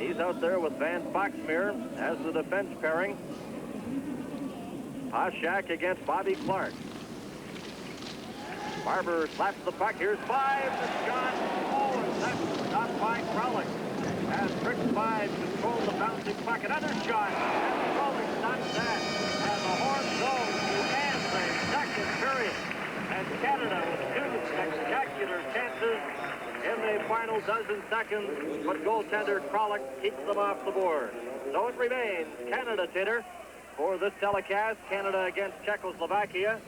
He's out there with Boxmeer as the defense pairing. Hawerchuk against Bobby Clarke. Barber slaps the puck. Here's Vaive. The shot. Oh, and that's stopped by Clarke. As Vaive controls the bouncing puck. Another shot. And Clarke stops that. And the horn goes to end the second period. And Canada with two spectacular chances in the final dozen seconds, but goaltender Clarke keeps them off the board. So it remains Canada, Tater, for this telecast. Canada against Czechoslovakia.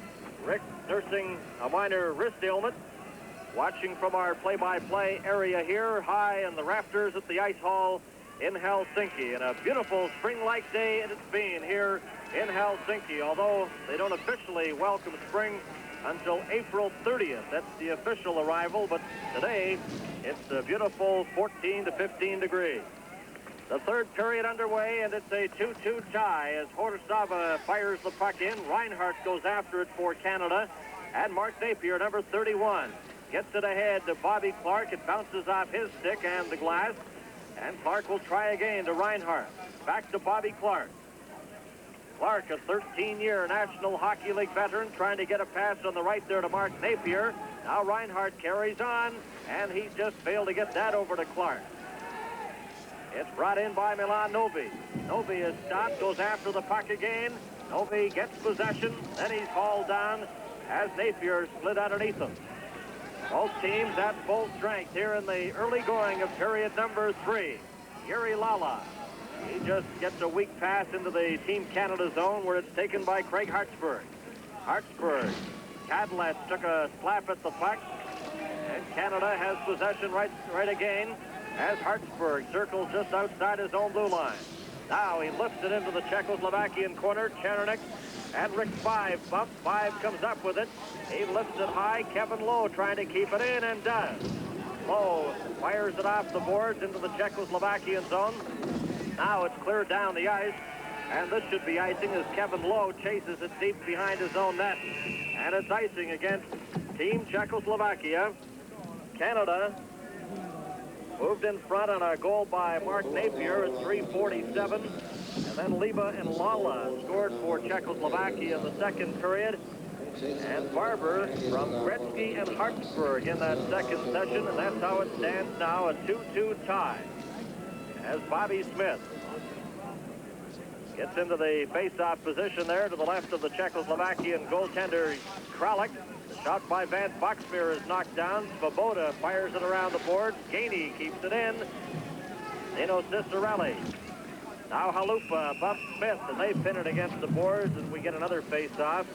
Rick nursing a minor wrist ailment. Watching from our play-by-play area here, high in the rafters at the ice hall in Helsinki. And a beautiful spring-like day it's been here in Helsinki, although they don't officially welcome spring until April 30th. That's the official arrival, but today it's a beautiful 14 to 15 degrees. The third period underway, and it's a 2-2 tie as Horsava fires the puck in. Reinhart goes after it for Canada, and Mark Napier, number 31, gets it ahead to Bobby Clarke. It bounces off his stick and the glass, and Clarke will try again to Reinhart. Back to Bobby Clarke. Clarke, a 13-year National Hockey League veteran, trying to get a pass on the right there to Mark Napier. Now Reinhart carries on, and he just failed to get that over to Clarke. It's brought in by Milan Novi. Novi is stopped, goes after the puck again. Novi gets possession, then he's hauled down as Napier slid underneath him. Both teams at full strength here in the early going of period number 3. Yuri Lala. He just gets a weak pass into the Team Canada zone where it's taken by Craig Hartsburg. Hartsburg. Cadillac took a slap at the puck, and Canada has possession right again as Hartsburg circles just outside his own blue line. Now he lifts it into the Czechoslovakian corner. Chernik and Rick Vaive bump. Vaive comes up with it. He lifts it high. Kevin Lowe trying to keep it in and does. Lowe fires it off the boards into the Czechoslovakian zone. Now it's cleared down the ice, and this should be icing as Kevin Lowe chases it deep behind his own net. And it's icing against Team Czechoslovakia. Canada moved in front on a goal by Mark Napier at 3:47. And then Liba and Lala scored for Czechoslovakia in the second period. And Barber from Gretzky and Hartsburg in that second session. And that's how it stands now, a 2-2 tie. As Bobby Smith gets into the face-off position there to the left of the Czechoslovakian goaltender Clarke. The shot by Boxmeer is knocked down. Svoboda fires it around the boards. Gainey keeps it in. Dino Ciccarelli. Now Halupa bumps Smith, and they pin it against the boards, and we get another face-off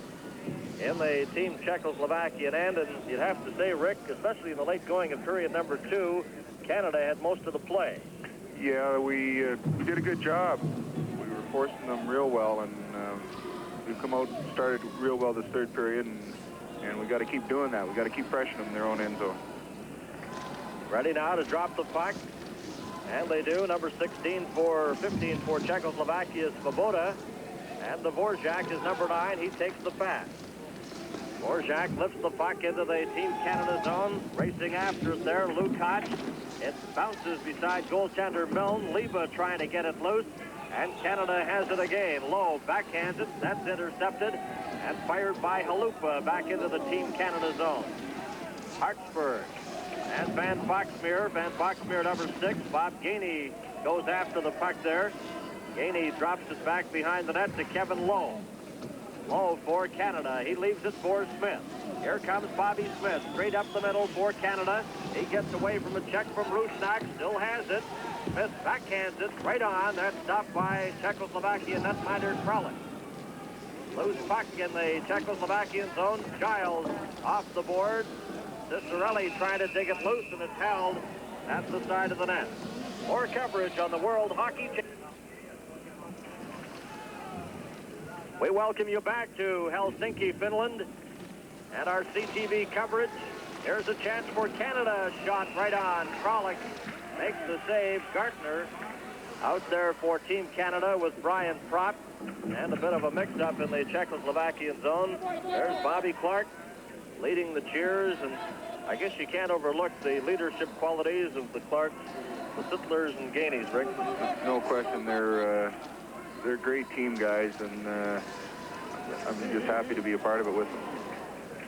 in the Team Czechoslovakian end. And you'd have to say, Rick, especially in the late going of period number 2, Canada had most of the play. Yeah, we did a good job. We were forcing them real well, and we've come out and started real well this third period, and we got to keep doing that. We got to keep pressuring them in their own end zone. Ready now to drop the puck, and they do. Number 15 for Czechoslovakia is Svoboda, and the Dvorak is number 9. He takes the pass. Dvorak lifts the puck into the Team Canada zone, racing after it there. Lukács. It bounces beside goaltender Millen. Liba trying to get it loose, and Canada has it again. Lowe backhands it. That's intercepted and fired by Halupa back into the Team Canada zone. Hartsburg and Boxmeer. Boxmeer number 6. Bob Gainey goes after the puck there. Gainey drops it back behind the net to Kevin Lowe. Lowe for Canada. He leaves it for Smith. Here comes Bobby Smith, straight up the middle for Canada. He gets away from a check from Rusnak, still has it. Smith backhands it right on. That's stopped by Czechoslovakian netminder Clarke. Loose puck in the Czechoslovakian zone. Giles off the board. Ciccarelli trying to dig it loose, and it's held at the side of the net. More coverage on the World Hockey Championship. We welcome you back to Helsinki, Finland, and our CTV coverage. Here's a chance for Canada. Shot right on. Clarke makes the save. Gartner out there for Team Canada with Brian Propp, and a bit of a mix-up in the Czechoslovakian zone. There's Bobby Clarke leading the cheers, and I guess you can't overlook the leadership qualities of the Clarke the Sittlers and Gaineys, Rick. No question, they're a great team, guys, and I'm just happy to be a part of it with them.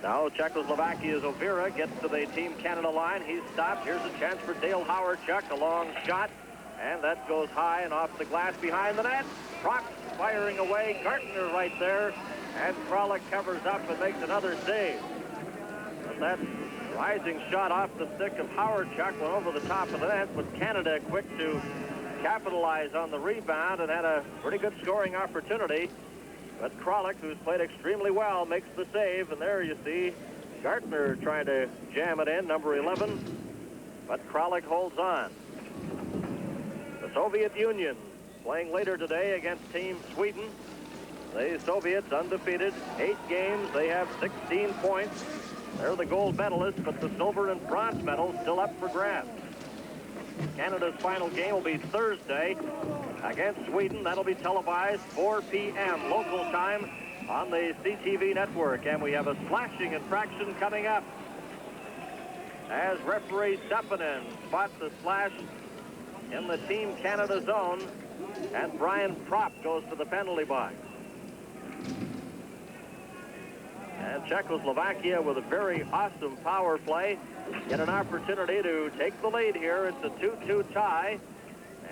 Now Czechoslovakia's Overa gets to the Team Canada line. He's stopped. Here's a chance for Dale Hawerchuk. A long shot, and that goes high and off the glass behind the net. Propp firing away. Gartner right there, and Clarke covers up and makes another save. But that rising shot off the stick of Hawerchuk went over the top of the net, but Canada quick to capitalize on the rebound and had a pretty good scoring opportunity. But Clarke, who's played extremely well, makes the save, and there you see Gartner trying to jam it in, number 11, but Clarke holds on. The Soviet Union playing later today against Team Sweden. The Soviets undefeated, 8 games. They have 16 points. They're the gold medalists, but the silver and bronze medals still up for grabs. Canada's final game will be Thursday against Sweden. That'll be televised 4 p.m. local time on the CTV network. And we have a slashing infraction coming up as referee R.Sepponen spots the slash in the Team Canada zone, and Propp goes to the penalty box. And Czechoslovakia, with a very awesome power play, get an opportunity to take the lead here. It's a 2-2 tie.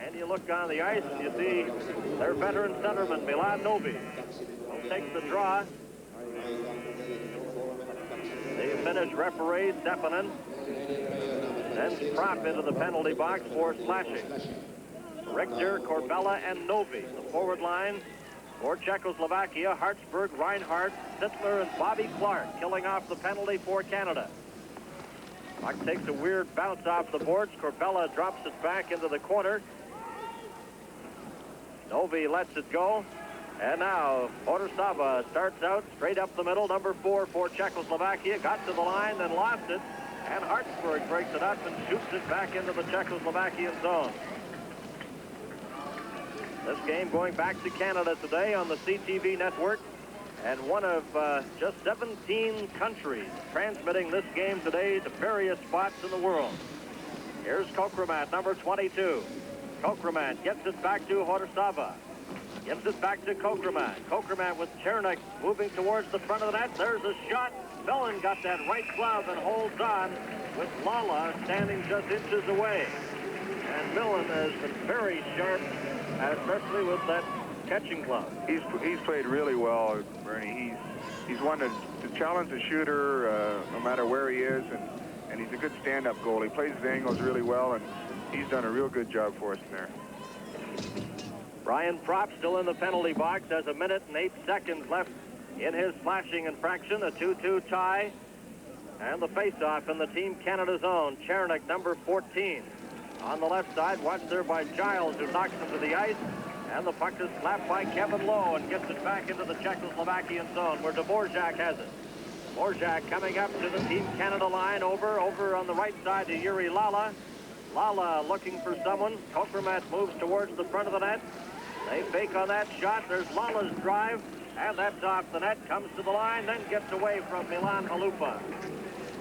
And you look on the ice and you see their veteran centerman, Milan Novi, will take the draw. The Finnish referee, Sepponen, sends Propp into the penalty box for slashing. Richter, Corbella, and Novi, the forward line. For Czechoslovakia, Hartsburg, Reinhart, Sittler, and Bobby Clarke killing off the penalty for Canada. Puck takes a weird bounce off the boards. Corbella drops it back into the corner. Novi lets it go. And now Hawerchuk starts out straight up the middle. Number 4 for Czechoslovakia. Got to the line, then lost it. And Hartsburg breaks it up and shoots it back into the Czechoslovakian zone. This game going back to Canada today on the CTV network, and one of just 17 countries transmitting this game today to various spots in the world. Here's Kokremat, number 22. Kokremat gets it back to Hawerchuk. Gives it back to Kokremat. Kokremat with Chernik moving towards the front of the net. There's a shot. Millen got that right glove and holds on with Lala standing just inches away. And Millen has been very sharp, especially with that catching glove. He's played really well, Bernie. He's one to challenge the shooter no matter where he is, and he's a good stand-up goal. He plays his angles really well, and he's done a real good job for us in there. Propp still in the penalty box. Has a minute and 8 seconds left in his slashing infraction. A 2-2 tie, and the face-off in the Team Canada zone. Chernik, number 14. On the left side, watched there by Giles, who knocks him to the ice. And the puck is slapped by Kevin Lowe and gets it back into the Czechoslovakian zone where Dvorak has it. Dvorak coming up to the Team Canada line, over on the right side to Yuri Lala. Lala looking for someone. Kokremat moves towards the front of the net. They fake on that shot. There's Lala's drive, and that's off the net. Comes to the line, then gets away from Milan Halupa.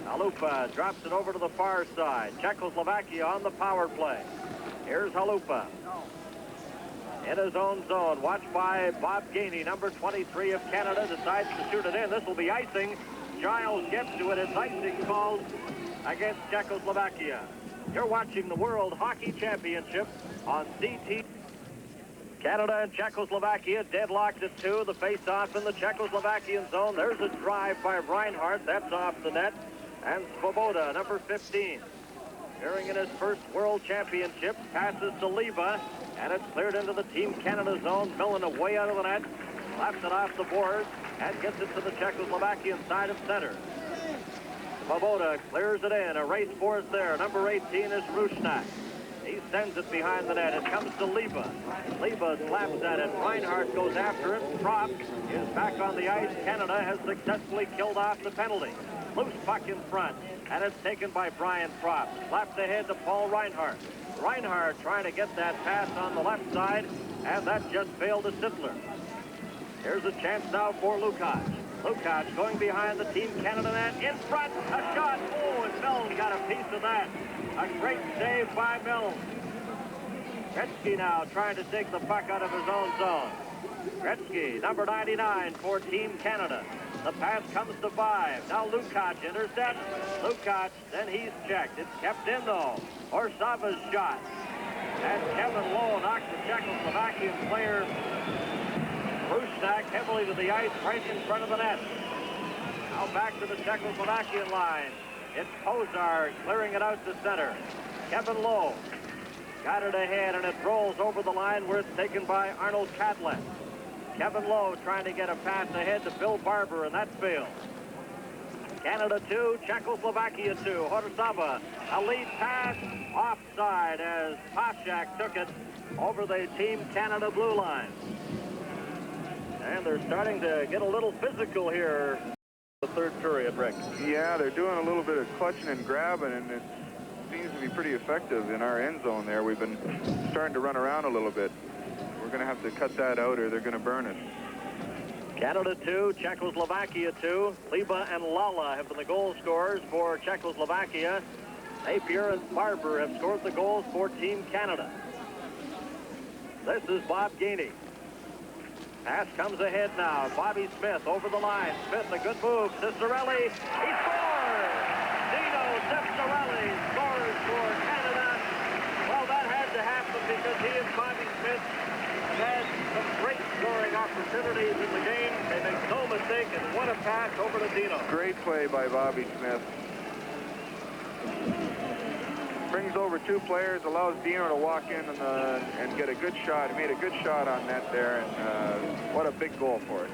Halupa drops it over to the far side. Czechoslovakia on the power play. Here's Halupa. In his own zone, watched by Bob Gainey, number 23 of Canada, decides to shoot it in. This will be icing. Giles gets to it. It's icing called against Czechoslovakia. You're watching the World Hockey Championship on CT. Canada and Czechoslovakia deadlocked at 2. The face-off in the Czechoslovakian zone. There's a drive by Reinhart. That's off the net. And Svoboda, number 15. Appearing in his first World Championship, passes to Leva, and it's cleared into the Team Canada zone. Millen away out of the net, slaps it off the boards, and gets it to the Czechoslovakian side of center. Svoboda clears it in. A race for us there. Number 18 is Rusnak. He sends it behind the net. It comes to Leva. Leva slaps at it. Reinhart goes after it. Propp is back on the ice. Canada has successfully killed off the penalty. Loose puck in front, and it's taken by Propp. Slapped ahead to Paul Reinhart. Reinhart trying to get that pass on the left side, and that just failed to Sittler. Here's a chance now for Lukács. Lukács going behind the Team Canada net. In front, a shot. Oh, and Millen got a piece of that. A great save by Millen. Gretzky now trying to take the puck out of his own zone. Gretzky, number 99 for Team Canada. The pass comes to Vaive. Now Lukács intercepts. Lukács, then he's checked. It's kept in, though. Orsava's shot. And Kevin Lowe knocks the Czechoslovakian player Rusnak heavily to the ice right in front of the net. Now back to the Czechoslovakian line. It's Pozar clearing it out to center. Kevin Lowe got it ahead, and it rolls over the line where it's taken by Arnold Catlett. Kevin Lowe trying to get a pass ahead to Bill Barber, and that failed. Canada 2, Czechoslovakia 2. Horsava, a lead pass, offside as Pashak took it over the Team Canada blue line. And they're starting to get a little physical here in the third period, Rick. Yeah, they're doing a little bit of clutching and grabbing, and it seems to be pretty effective in our end zone there. We've been starting to run around a little bit. We're going to have to cut that out or they're going to burn us. Canada 2, Czechoslovakia 2. Liba and Lala have been the goal scorers for Czechoslovakia. Napier and Barber have scored the goals for Team Canada. This is Bob Gainey. Pass comes ahead now. Bobby Smith over the line. Smith, a good move. Ciccarelli, he scores! Dino Ciccarelli scores for Canada. Well, that had to happen because he and Bobby Smith had some great scoring opportunities in the game. They make no mistake, and what a pass over to Dino. Great play by Bobby Smith. Brings over two players, allows Dino to walk in and get a good shot. He made a good shot on net there, and what a big goal for it.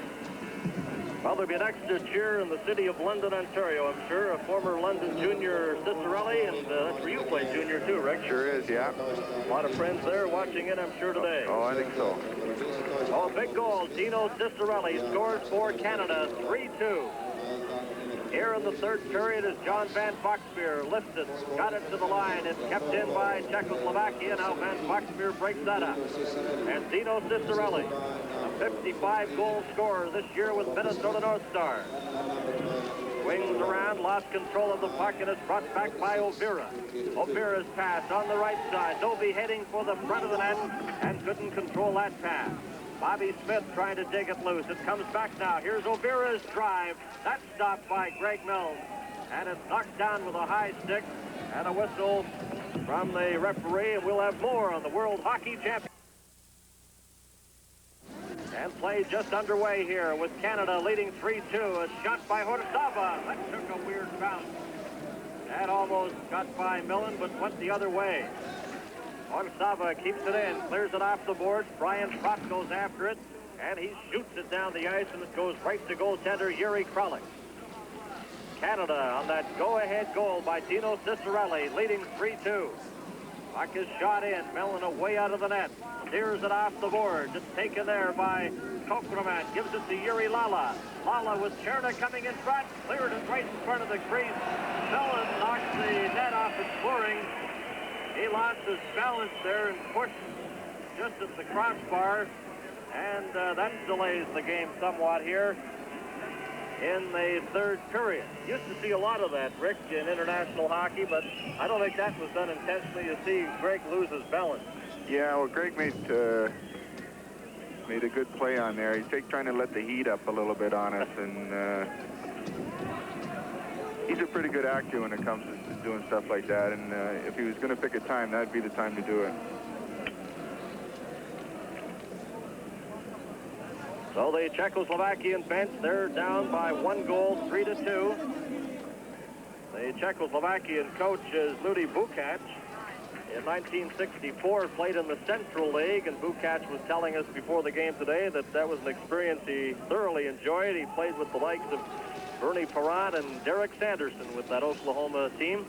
Well, there'll be an extra cheer in the city of London, Ontario, I'm sure. A former London junior, Ciccarelli, and that's where you played junior too, Rick. Sure is, yeah. A lot of friends there watching it, I'm sure, today. Oh, I think so. Oh, big goal. Dino Ciccarelli scores for Canada, 3-2. Here in the third period is John Van Boxmeer lifted, got it to the line. It's kept in by Czechoslovakia. Now Van Boxmeer breaks that up. And Dino Ciccarelli, a 55-goal scorer this year with Minnesota North Stars. Swings around, lost control of the puck, and it's brought back by Overa. Overa's pass on the right side. Novi heading for the front of the net and couldn't control that pass. Bobby Smith trying to dig it loose. It comes back now. Here's Overa's drive. That's stopped by Greg Milne. And it's knocked down with a high stick and a whistle from the referee. And we'll have more on the World Hockey Championship. And play just underway here with Canada leading 3-2. A shot by Horsava. That took a weird bounce. That almost got by Millen, but went the other way. Horsava keeps it in, clears it off the boards. Brian Propp goes after it, and he shoots it down the ice, and it goes right to goaltender Jiri Kralik. Canada on that go-ahead goal by Dino Ciccarelli, leading 3-2. Puck is shot in. Millen away out of the net. Steers it off the boards. It's taken there by Kokreman. Gives it to Jiri Lala. Lala with Cherna coming in front. Cleared it right in front of the crease. Millen knocks the net off its flooring. He lost his balance there and pushed just at the crossbar. And that delays the game somewhat here in the third period. Used to see a lot of that, Rick, in international hockey, but I don't think that was done intentionally. You see Greg lose his balance. Yeah, well, Greg made a good play on there. He's trying to let the heat up a little bit on us, and he's a pretty good actor when it comes to doing stuff like that, and if he was going to pick a time, that'd be the time to do it. So the Czechoslovakian bench, they're down by 1 goal, 3-2. The Czechoslovakian coach is Ludi Bukac. In 1964, played in the Central League, and Bukac was telling us before the game today that was an experience he thoroughly enjoyed. He played with the likes of Bernie Perrant and Derek Sanderson with that Oklahoma team.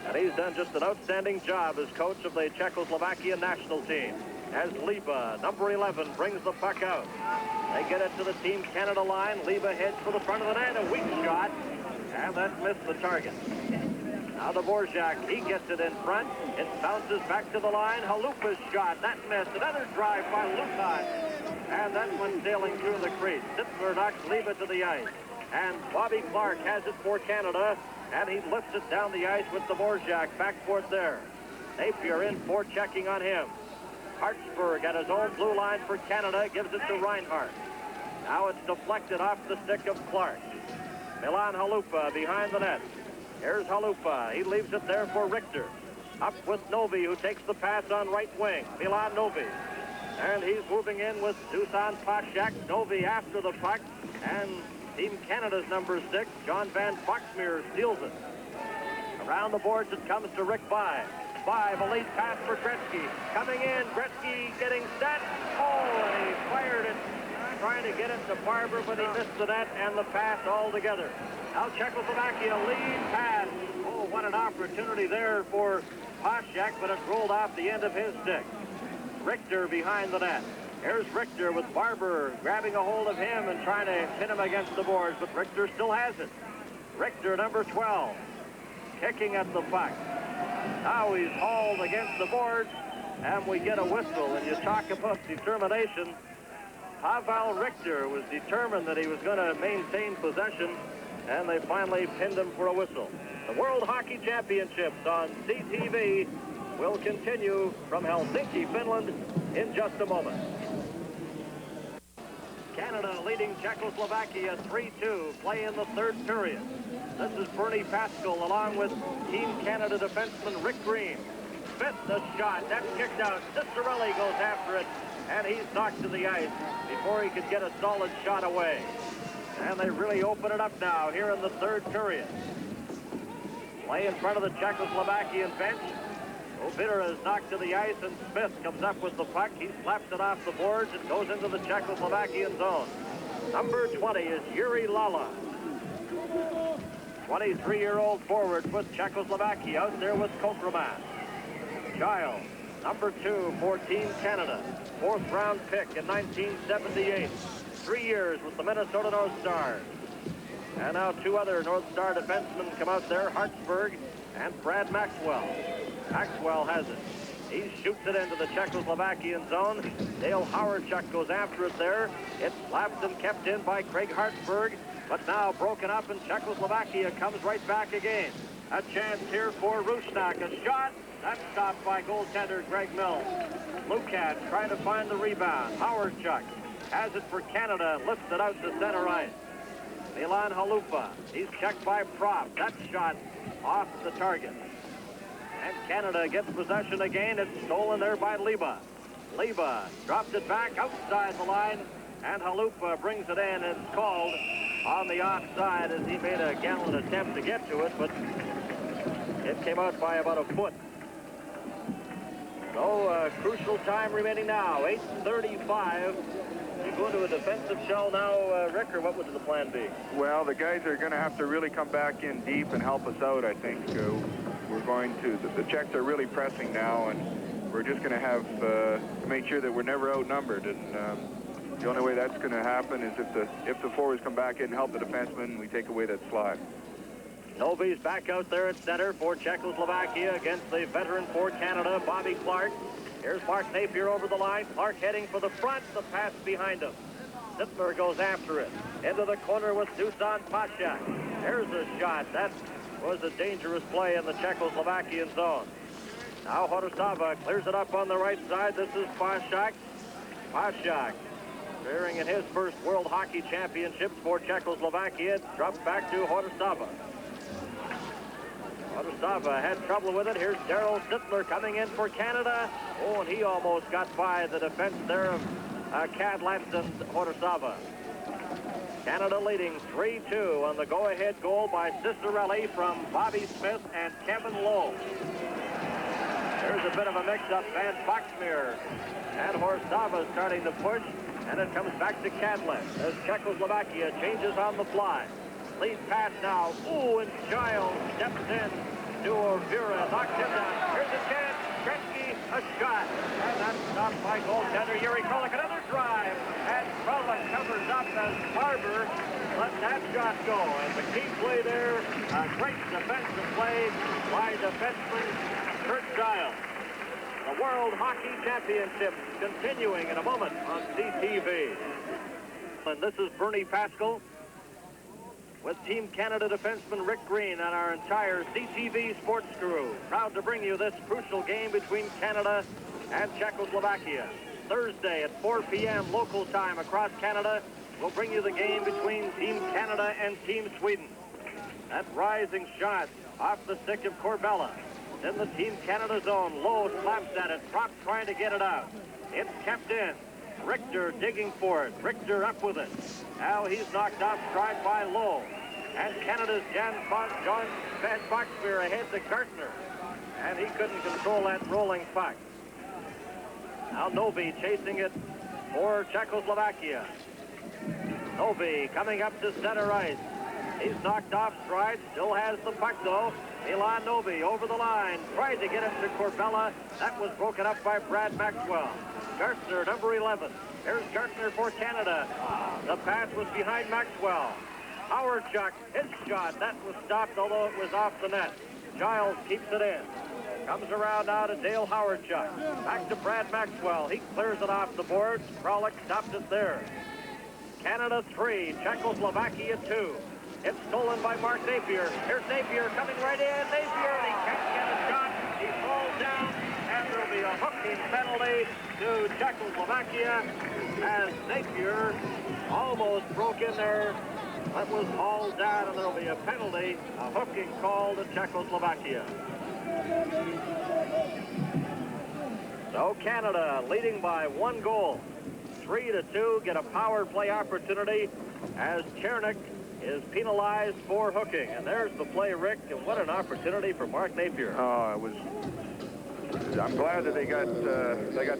And he's done just an outstanding job as coach of the Czechoslovakian national team. As Liba, number 11, brings the puck out. They get it to the Team Canada line. Liba heads for the front of the net. A weak shot, and that missed the target. Now the Dvorak, he gets it in front. It bounces back to the line. Halupa's shot, that missed. Another drive by Lukács, and that one sailing through the crease. Sittler knocks Liba to the ice. And Bobby Clarke has it for Canada, and he lifts it down the ice with the Dvorak back for it there. Napier in for checking on him. Hartsburg at his own blue line for Canada gives it to Reinhart. Now it's deflected off the stick of Clarke. Milan Halupa behind the net. Here's Halupa. He leaves it there for Richter. Up with Novi, who takes the pass on right wing. Milan Novi. And he's moving in with Dusan Pashak. Novi after the puck. And Team Canada's number 6, John Van Boxmeer, steals it. Around the boards it comes to Rick Vaive. Vaive, a lead pass for Gretzky. Coming in, Gretzky getting set. Oh, and he fired it, trying to get it to Barber, but he missed the net and the pass altogether. Now Czechoslovakia lead pass. Oh, what an opportunity there for Pashak, but it rolled off the end of his stick. Richter behind the net. Here's Richter with Barber grabbing a hold of him and trying to pin him against the boards, but Richter still has it. Richter, number 12, kicking at the puck. Now he's hauled against the boards, and we get a whistle. And you talk about determination. Pavel Richter was determined that he was going to maintain possession, and they finally pinned him for a whistle. The World Hockey Championships on CTV will continue from Helsinki, Finland, in just a moment. Canada leading Czechoslovakia 3-2, play in the third period. This is Bernie Pascal along with Team Canada defenseman Rick Green. Smith, the shot, that's kicked out. Ciccarelli goes after it, and he's knocked to the ice before he could get a solid shot away. And they really open it up now here in the third period. Play in front of the Czechoslovakian bench. Obiter is knocked to the ice, and Smith comes up with the puck. He slaps it off the boards. It goes into the Czechoslovakian zone. Number 20 is Yuri Lala. 23-year-old forward with Czechoslovakia out there with Kokraman. Giles, number 2 for Team Canada. 4th round pick in 1978. 3 years with the Minnesota North Stars. And now 2 other North Star defensemen come out there, Hartsburg and Brad Maxwell. Maxwell has it. He shoots it into the Czechoslovakian zone. Dale Hawerchuk goes after it there. It's slapped and kept in by Craig Hartsburg, but now broken up, and Czechoslovakia comes right back again. A chance here for Rusnak. A shot. That's stopped by goaltender Greg Millen. Lukács trying to find the rebound. Hawerchuk has it for Canada, lifts it out to center ice. Milan Halupa. He's checked by Propp. That shot off the target. And Canada gets possession again. It's stolen there by Leba. Leba dropped it back outside the line, and Halupa brings it in. It's called on the offside as he made a gallant attempt to get to it, but it came out by about a foot. So crucial time remaining now, 8:35. You go into a defensive shell now, Rick, or what would the plan be? Well, the guys are going to have to really come back in deep and help us out, I think. We're going to, the Czechs are really pressing now, and we're just going to have to make sure that we're never outnumbered. And the only way that's going to happen is if the forwards come back in and help the defensemen, we take away that slot. Novi's back out there at center for Czechoslovakia against the veteran for Canada, Bobby Clarke. Here's Mark Napier over the line. Clarke heading for the front, the pass behind him. Sittler goes after it. Into the corner with Dusan Pashak. There's a shot. That was a dangerous play in the Czechoslovakian zone. Now Horosava clears it up on the right side. This is Pashak. Pashak, appearing in his first World Hockey Championships for Czechoslovakia, drops back to Horosava. Horosava had trouble with it. Here's Darryl Sittler coming in for Canada. Oh, and he almost got by the defense there of Cadlats and Horosava. Canada leading 3-2 on the go-ahead goal by Ciccarelli from Bobby Smith and Kevin Lowe. There's a bit of a mix-up. Van Boxmeer and Horosava starting to push, and it comes back to Cadlats as Czechoslovakia changes on the fly. Lead pass now. Ooh, and Giles steps in to Overa, knocks him down. Here's a chance. Gretzky, a shot. And that's stopped by goaltender Yuri Kralik. Another drive. And Kralik covers up as Barber let that shot go. And the key play there, a great defensive play by defenseman Curt Giles. The World Hockey Championships continuing in a moment on CTV. And this is Bernie Pascal with Team Canada defenseman Rick Green and our entire CTV sports crew. Proud to bring you this crucial game between Canada and Czechoslovakia. Thursday at 4 p.m. local time across Canada, we'll bring you the game between Team Canada and Team Sweden. That rising shot off the stick of Corbella. In the Team Canada zone, Lowe slaps at it. Propp trying to get it out. It's kept in. Richter digging for it. Richter up with it. Now he's knocked off stride by Lowe. And Canada's John Van Boxmeer ahead to Gartner. And he couldn't control that rolling puck. Now Novi chasing it for Czechoslovakia. Novi coming up to center ice. He's knocked off stride, still has the puck though. Milan Novi over the line, tried to get it to Corbella. That was broken up by Brad Maxwell. Gartner, number 11. Here's Gartner for Canada. The pass was behind Maxwell. Hawerchuk, his shot, that was stopped, although it was off the net. Giles keeps it in. Comes around now to Dale Hawerchuk. Back to Brad Maxwell. He clears it off the boards. Clarke stopped it there. Canada 3, Czechoslovakia 2. It's stolen by Mark Napier. Here's Napier coming right in. Napier, and he can't get a shot. He falls down, and there'll be a hooking penalty to Czechoslovakia as Napier almost broke in there. That was hauled down, and there'll be a penalty, a hooking call to Czechoslovakia. So Canada leading by 1 goal. 3-2, get a power play opportunity as Chernik is penalized for hooking. And there's the play, Rick, and what an opportunity for Mark Napier. Oh, I'm glad that they got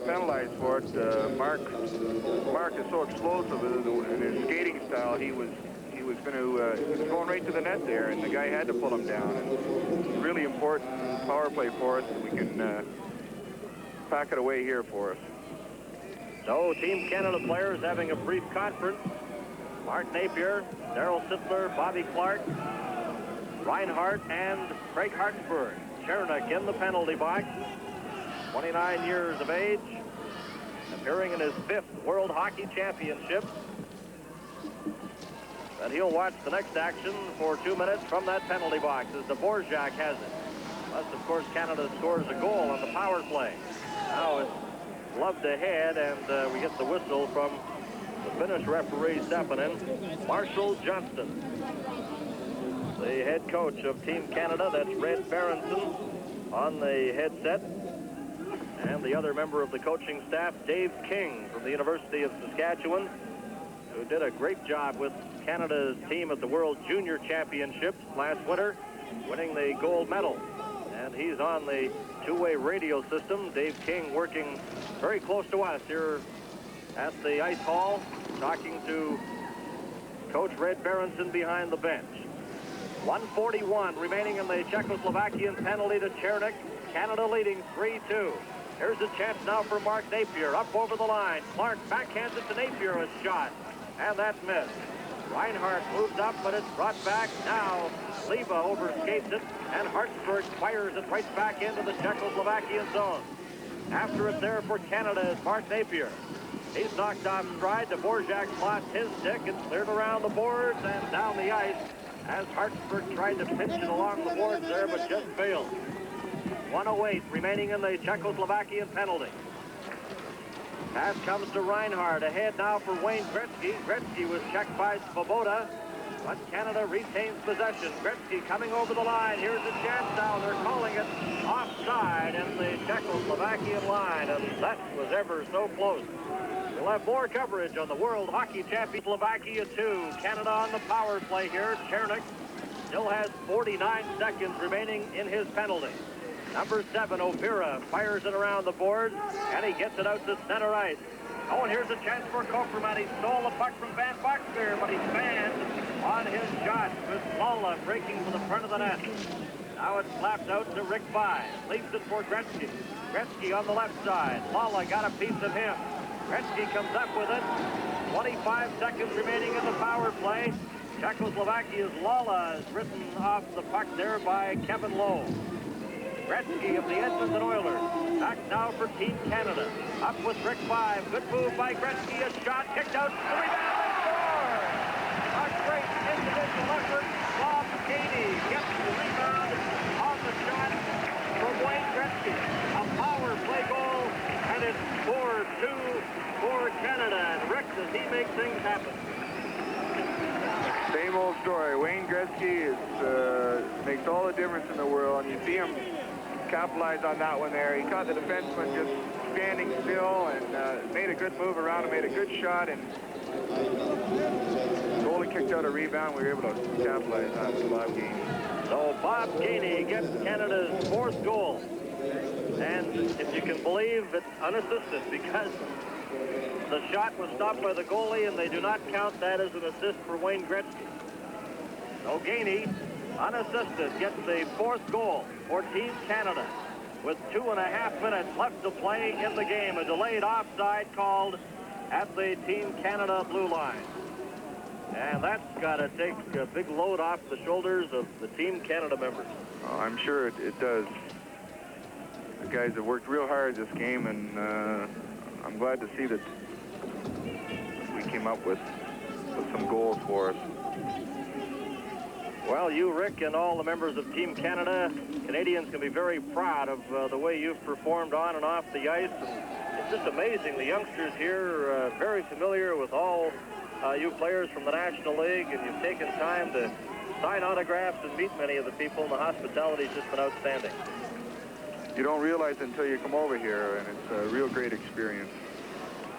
penalized for it. Mark is so explosive in his skating style. He was going right to the net there, and the guy had to pull him down. And it's really important power play for us, and we can pack it away here for us. So Team Canada players having a brief conference. Mark Napier, Darryl Sittler, Bobby Clarke, Reinhart, and Craig Hartsburg. Chernik in the penalty box, 29 years of age, appearing in his 5th World Hockey Championship. And he'll watch the next action for 2 minutes from that penalty box as Dvorak has it. Unless, of course, Canada scores a goal on the power play. Now it's gloved ahead, and we get the whistle from the Finnish referee, R.Sepponen. Marshall Johnston, the head coach of Team Canada. That's Red Berenson on the headset. And the other member of the coaching staff, Dave King from the University of Saskatchewan, who did a great job with Canada's team at the World Junior Championships last winter, winning the gold medal. And he's on the two-way radio system. Dave King working very close to us here at the ice hall, talking to Coach Red Berenson behind the bench. 1:41 remaining in the Czechoslovakian penalty to Chernik. Canada leading 3-2. Here's a chance now for Mark Napier. Up over the line. Clarke backhands it to Napier, a shot. And that's missed. Reinhart moves up, but it's brought back. Now Leva overskates it, and Hartsburg fires it right back into the Czechoslovakian zone. After it there for Canada is Mark Napier. He's knocked off stride. Dvorak's lost his stick. It's cleared around the boards and down the ice as Hartsburg tried to pinch it along the boards there, but just failed. 1:08 remaining in the Czechoslovakian penalty. Pass comes to Reinhart. Ahead now for Wayne Gretzky. Gretzky was checked by Svoboda, but Canada retains possession. Gretzky coming over the line. Here's a chance now. They're calling it offside in the Czechoslovakian line, and that was ever so close. We'll have more coverage on the World Hockey Championship. Slovakia 2. Canada on the power play here. Chernik still has 49 seconds remaining in his penalty. Number 7, O'Vira, fires it around the board, and he gets it out to center ice. Oh, and here's a chance for Koferman. He stole the puck from Van Boxmeer, but he's banned on his shot with Lowe breaking for the front of the net. Now it's slapped out to Rick Vaive. Leaves it for Gretzky. Gretzky on the left side. Lowe got a piece of him. Gretzky comes up with it. 25 seconds remaining in the power play. Czechoslovakia's Lowe is written off the puck there by Kevin Lowe. Gretzky of the Edmonton Oilers. Back now for Team Canada. Up with Rick Vaive. Good move by Gretzky. A shot kicked out. The rebound and score! A great individual effort. Bob Gainey gets the rebound on the shot from Wayne Gretzky. A power play goal and it's 4-2 for Canada. And Rick, does he make things happen? Same old story. Wayne Gretzky makes all the difference in the world, and you see him capitalize on that one there. He caught the defenseman just standing still and made a good move around him, made a good shot, and goalie kicked out a rebound. We were able to capitalize on it. Bob Gainey. So Bob Gainey gets Canada's 4th goal. And if you can believe it's unassisted, because the shot was stopped by the goalie, and they do not count that as an assist for Wayne Gretzky. So Gainey, unassisted, gets the 4th goal for Team Canada with 2.5 minutes left to play in the game. A delayed offside called at the Team Canada blue line. And that's got to take a big load off the shoulders of the Team Canada members. Oh, I'm sure it does. The guys have worked real hard this game, and I'm glad to see that we came up with some goals for us. Well, you, Rick, and all the members of Team Canada, Canadians can be very proud of the way you've performed on and off the ice. And it's just amazing. The youngsters here are very familiar with all you players from the National League, and you've taken time to sign autographs and meet many of the people, and the hospitality's just been outstanding. You don't realize until you come over here, and it's a real great experience.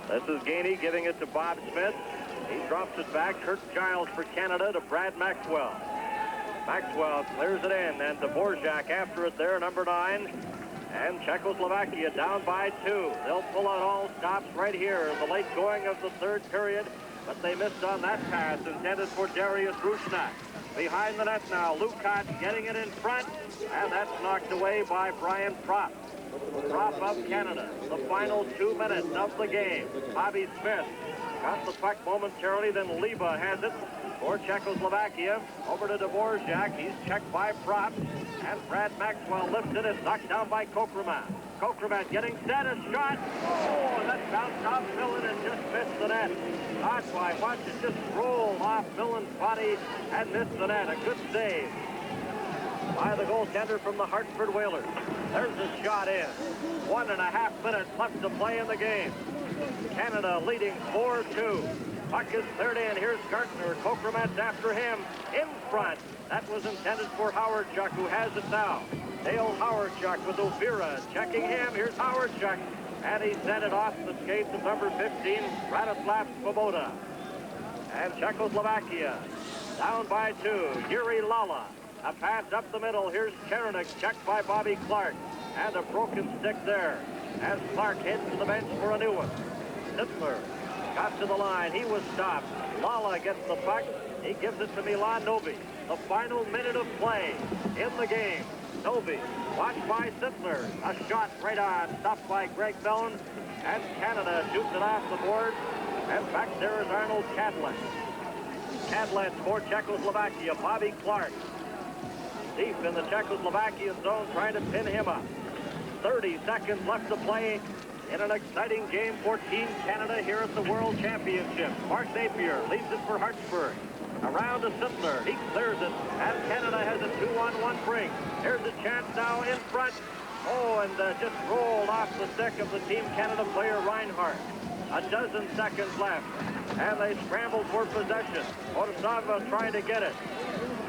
This is Gainey giving it to Bob Smith. He drops it back. Curt Giles for Canada to Brad Maxwell. Maxwell clears it in, and Dvorak after it there, number 9. And Czechoslovakia down by 2. They'll pull out all stops right here in the late going of the 3rd period, but they missed on that pass intended for Darius Rusnak. Behind the net now, Lukács getting it in front, and that's knocked away by Brian Propp. Propp of Canada. The final 2 minutes of the game. Bobby Smith got the puck momentarily, then Liba has it for Czechoslovakia. Over to Dvorak. He's checked by Propp, and Brad Maxwell lifted it, knocked down by Kokremat. Kokremat getting set, a shot. Oh, and that bounced off Millen and just missed the net. Ottway watched it just roll off Millen's body and missed the net. A good save by the goaltender from the Hartsburg Whalers. There's a shot in. 1.5 minutes left to play in the game. Canada leading 4-2. Puck is cleared in. Here's Gartner. Kokremat's after him. In front. That was intended for Hawerchuk, who has it now. Dale Hawerchuk with Ovira checking him. Here's Hawerchuk. And he sent it off the skates of number 15, Radoslav Svoboda. And Czechoslovakia down by 2. Yuri Lala. A pass up the middle. Here's Cherenik, checked by Bobby Clarke. And a broken stick there as Clarke heads to the bench for a new one. Sittler got to the line. He was stopped. Lala gets the puck. He gives it to Milan Novi. The final minute of play in the game. Novi watched by Sittler. A shot right on, stopped by Greg Millen. And Canada shoots it off the board. And back there is Arnold Cadlet. Cadlet for Czechoslovakia. Bobby Clarke deep in the Czechoslovakian zone, trying to pin him up. 30 seconds left to play in an exciting game for Team Canada here at the World Championship. Mark Napier leads it for Hartsburg. Around to Sittler. He clears it, and Canada has a 2-on-1 break. Here's a chance now in front. Oh, and just rolled off the stick of the Team Canada player Reinhart. A dozen seconds left, and they scrambled for possession. Odosava trying to get it.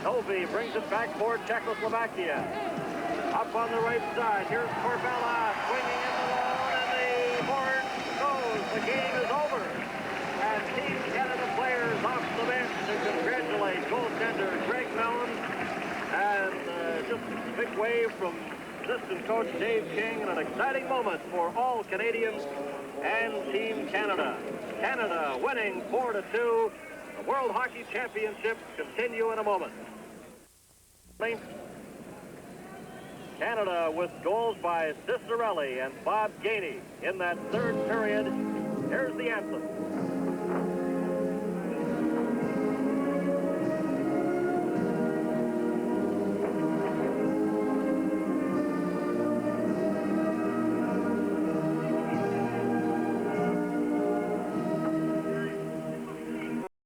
Novi brings it back for Czechoslovakia. Up on the right side, here's Corbella swinging in the zone, and the board goes. The game is over. And Team Canada players off the bench to congratulate goaltender Greg Millen. And just a big wave from assistant coach Dave King, and an exciting moment for all Canadians and Team Canada. Canada winning 4-2. The World Hockey Championships continue in a moment. Canada with goals by Ciccarelli and Bob Gainey in that 3rd period. Here's the anthem.